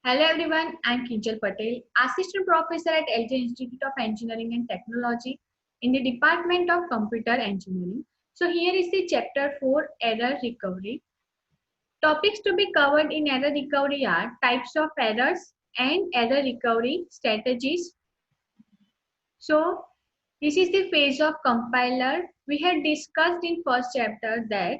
Hello everyone, I'm Kinjal Patel, Assistant Professor at LJ Institute of Engineering and Technology in the Department of Computer Engineering. So here is the chapter 4, Error Recovery. Topics to be covered in error recovery are types of errors and error recovery strategies. So this is the phase of compiler. We had discussed in first chapter that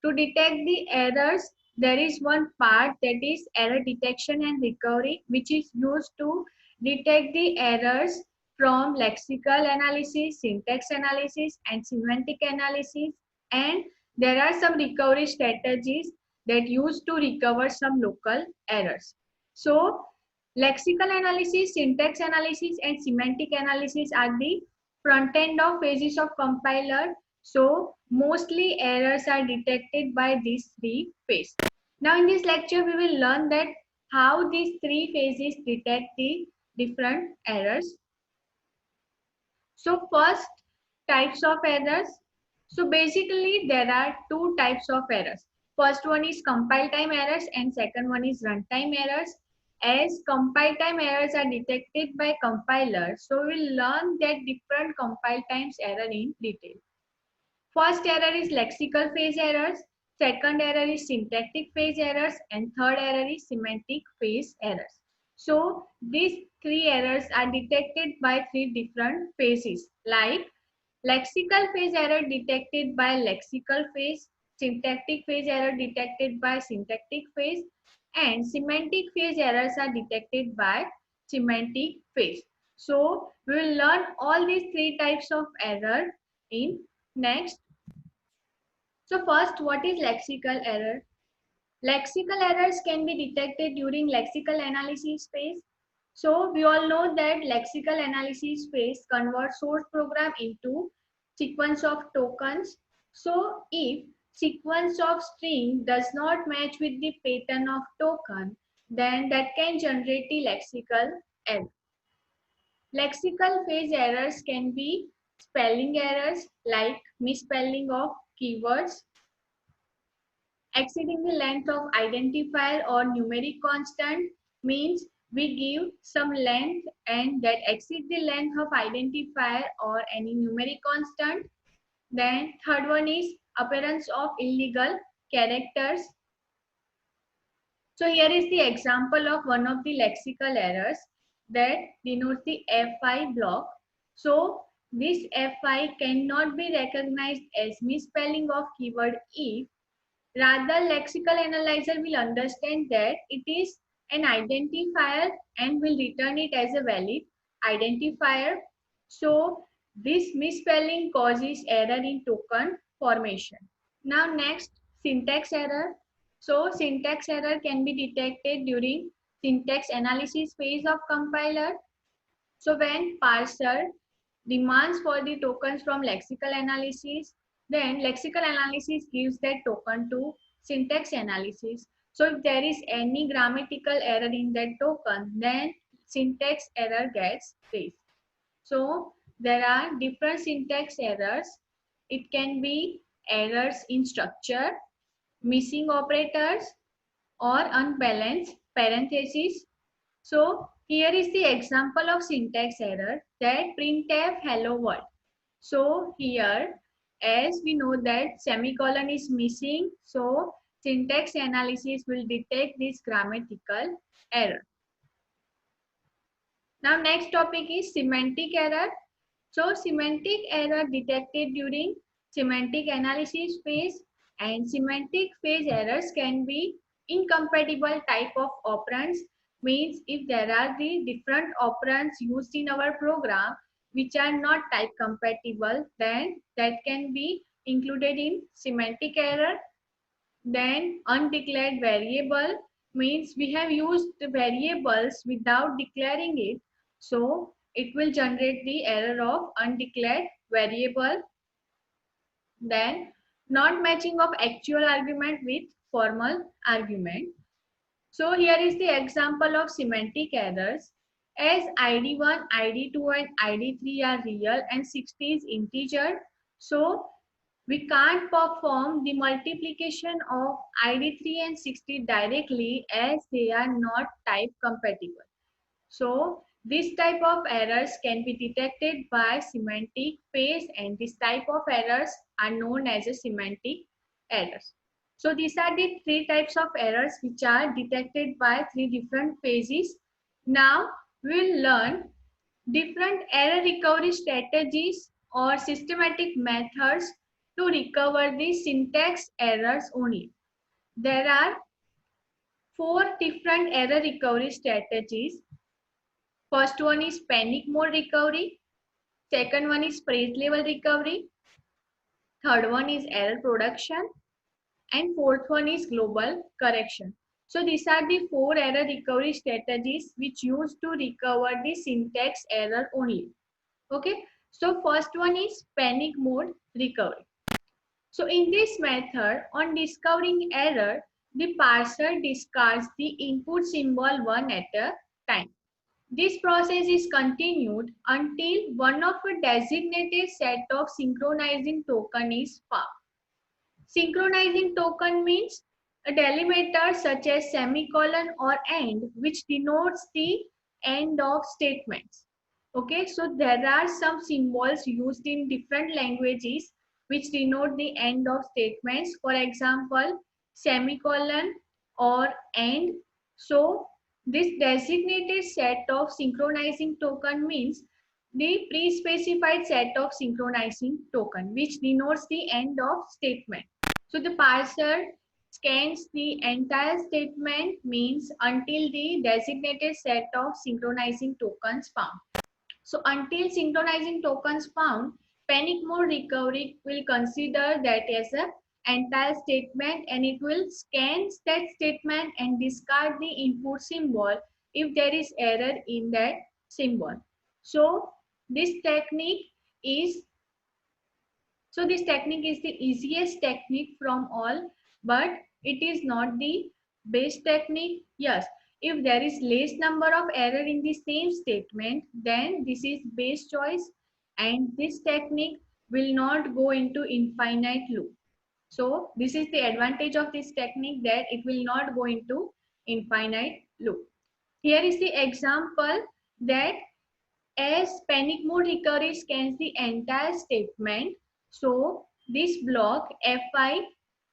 to detect the errors, there is one part that is error detection and recovery, which is used to detect the errors from lexical analysis, syntax analysis, and semantic analysis. And there are some recovery strategies that used to recover some local errors. So lexical analysis, syntax analysis, and semantic analysis are the front end of phases of compiler. So mostly errors are detected by these three phases. Now in this lecture, we will learn that how these three phases detect the different errors. So first, types of errors. So basically there are two types of errors. First one is compile time errors and second one is runtime errors. As compile time errors are detected by compilers, so we'll learn that different compile times error in detail. First error is lexical phase errors, second error is syntactic phase errors, and third error is semantic phase errors. So these three errors are detected by three different phases, like lexical phase error detected by lexical phase, syntactic phase error detected by syntactic phase, and semantic phase errors are detected by semantic phase. So we will learn all these three types of error in next. So first, what is lexical error? Lexical errors can be detected during lexical analysis phase. So we all know that lexical analysis phase converts source program into sequence of tokens. So if sequence of string does not match with the pattern of token, then that can generate the lexical error. Lexical phase errors can be spelling errors like misspelling of keywords, exceeding the length of identifier or numeric constant means we give some length and that exceeds the length of identifier or any numeric constant. Then third one is appearance of illegal characters. So here is the example of one of the lexical errors that denotes the Fi block. So this Fi cannot be recognized as misspelling of keyword if. Rather, lexical analyzer will understand that it is an identifier and will return it as a valid identifier. So, this misspelling causes error in token formation. Now, next, syntax error. So, syntax error can be detected during syntax analysis phase of compiler. So, when parser demands for the tokens from lexical analysis, then lexical analysis gives that token to syntax analysis. So if there is any grammatical error in that token, then syntax error gets raised. So there are different syntax errors. It can be errors in structure, missing operators, or unbalanced parentheses. So here is the example of syntax error, that printf hello world. So here, as we know that semicolon is missing, so syntax analysis will detect this grammatical error. Now next topic is semantic error. So semantic error detected during semantic analysis phase, and semantic phase errors can be incompatible type of operands, means if there are the different operands used in our program which are not type compatible, then that can be included in semantic error. Then undeclared variable means we have used the variables without declaring it. So it will generate the error of undeclared variable. Then not matching of actual argument with formal argument. So here is the example of semantic errors. As ID1, ID2 and ID3 are real and 60 is integer. So We can't perform the multiplication of ID3 and 60 directly as they are not type compatible. So this type of errors can be detected by semantic phase, and this type of errors are known as a semantic errors. So these are the three types of errors which are detected by three different phases. Now we'll learn different error recovery strategies or systematic methods to recover the syntax errors only. There are four different error recovery strategies. First one is panic mode recovery. Second one is phrase level recovery. Third one is error production. And fourth one is global correction. So these are the four error recovery strategies which used to recover the syntax error only. Okay. So first one is panic mode recovery. So in this method, on discovering error, the parser discards the input symbol one at a time. This process is continued until one of a designated set of synchronizing token is found. Synchronizing token means a delimiter such as semicolon or end, which denotes the end of statements. Okay, so there are some symbols used in different languages which denote the end of statements. For example, semicolon or end. So this designated set of synchronizing token means the pre-specified set of synchronizing token which denotes the end of statement. So the parser scans the entire statement means until the designated set of synchronizing tokens found. So until synchronizing tokens found, panic mode recovery will consider that as a entire statement, and it will scan that statement and discard the input symbol if there is error in that symbol. So this technique is this technique is the easiest technique from all, but it is not the best technique. Yes, if there is less number of error in the same statement, then this is best choice, and this technique will not go into infinite loop. So this is the advantage of this technique, that it will not go into infinite loop. Here is the example that as panic mode recovery scans the entire statement, so this block Fi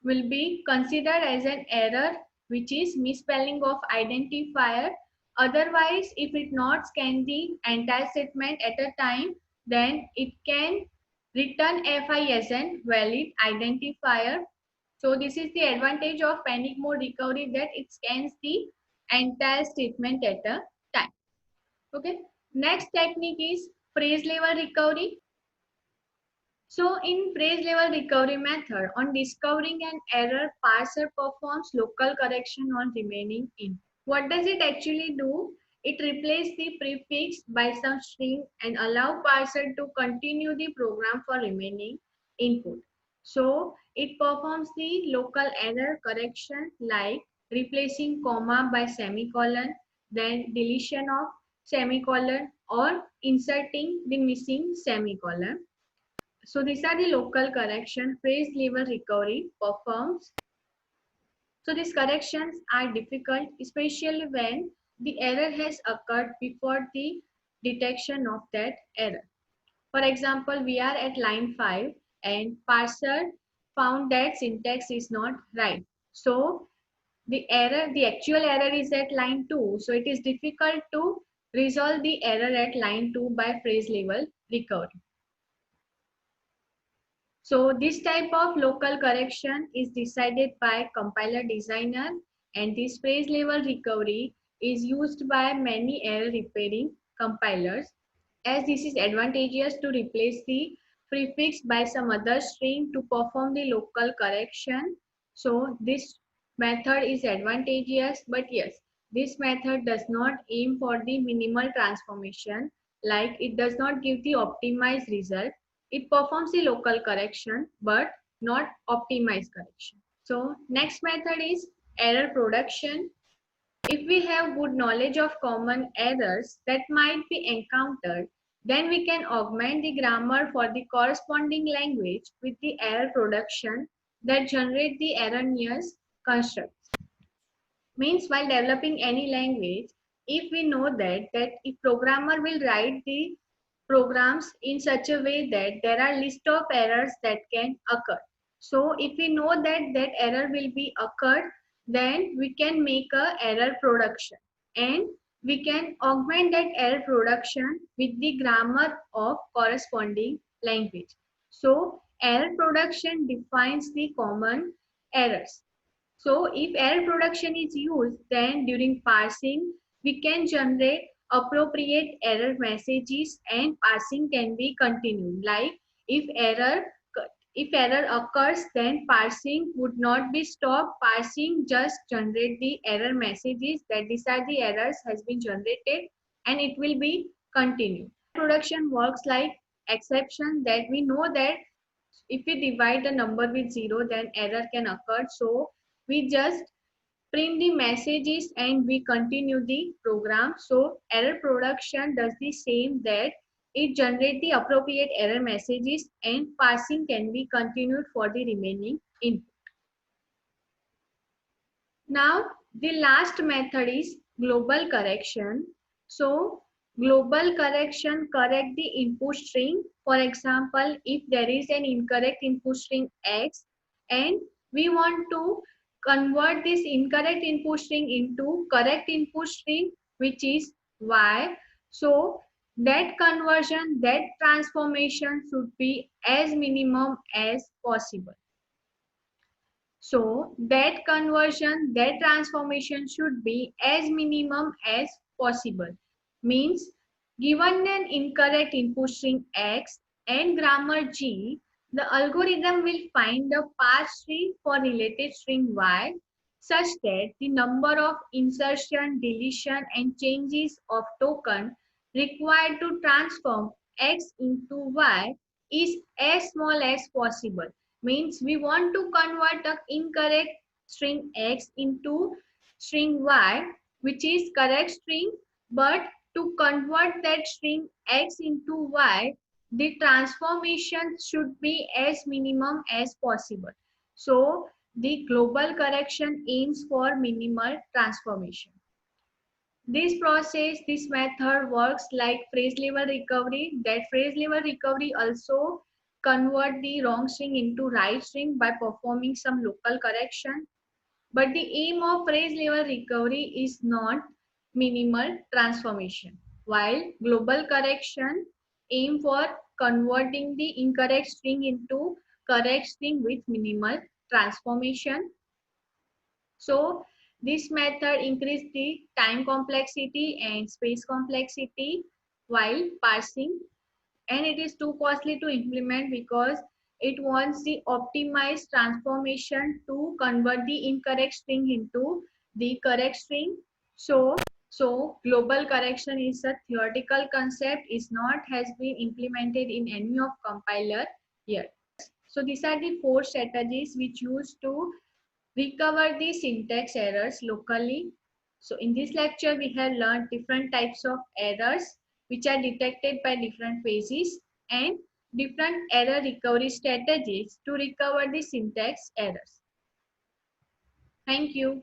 will be considered as an error, which is misspelling of identifier. Otherwise, if it not scan the entire statement at a time, then it can return Fi as an valid identifier. So this is the advantage of panic mode recovery, that it scans the entire statement at a time. Okay. Next technique is phrase level recovery. So in phrase level recovery method, on discovering an error, parser performs local correction on remaining input. What does it actually do? It replaces the prefix by some string and allow parser to continue the program for remaining input. So it performs the local error correction like replacing comma by semicolon, then deletion of semicolon, or inserting the missing semicolon. So these are the local correction phrase level recovery performs. So these corrections are difficult, especially when the error has occurred before the detection of that error. For example, we are at line 5 and parser found that syntax is not right. So the actual error is at line 2. So it is difficult to resolve the error at line 2 by phrase level recovery. So this type of local correction is decided by compiler designer, and this phrase level recovery is used by many error repairing compilers, as this is advantageous to replace the prefix by some other string to perform the local correction. So this method is advantageous, but yes, this method does not aim for the minimal transformation, like it does not give the optimized result. It performs the local correction but not optimized correction. So next method is error production. If we have good knowledge of common errors that might be encountered, Then we can augment the grammar for the corresponding language with the error production that generate the erroneous constructs. Means while developing any language, if we know that if programmer will write the programs in such a way that there are list of errors that can occur. So if we know that error will be occurred, then we can make a error production and we can augment that error production with the grammar of corresponding language. So error production defines the common errors. So if error production is used, then during parsing, we can generate appropriate error messages and parsing can be continued. Like if error occurs, then parsing would not be stopped. Parsing just generate the error messages that these are the errors has been generated and it will be continued. Production works like exception that we know that if we divide the number with 0, then error can occur. So we just print the messages and we continue the program. So error production does the same, that it generates the appropriate error messages and parsing can be continued for the remaining input. Now the last method is global correction. So global correction correct the input string. For example, if there is an incorrect input string X and we want to convert this incorrect input string into correct input string which is Y. So that conversion, that transformation should be as minimum as possible. So that conversion, that transformation should be as minimum as possible. Means given an incorrect input string X and grammar G, the algorithm will find the parse tree for related string Y such that the number of insertion, deletion and changes of token required to transform X into Y is as small as possible. Means we want to convert the incorrect string X into string Y which is correct string, but to convert that string X into Y, the transformation should be as minimum as possible. So the global correction aims for minimal transformation. This process, this method works like phrase level recovery. That phrase level recovery also convert the wrong string into right string by performing some local correction. But the aim of phrase level recovery is not minimal transformation, while global correction aim for converting the incorrect string into correct string with minimal transformation. So this method increases the time complexity and space complexity while parsing, and it is too costly to implement because it wants the optimized transformation to convert the incorrect string into the correct string. So global correction is a theoretical concept, is not has been implemented in any of compiler yet. So these are the 4 strategies which used to recover the syntax errors locally. So in this lecture, we have learned different types of errors which are detected by different phases and different error recovery strategies to recover the syntax errors. Thank you.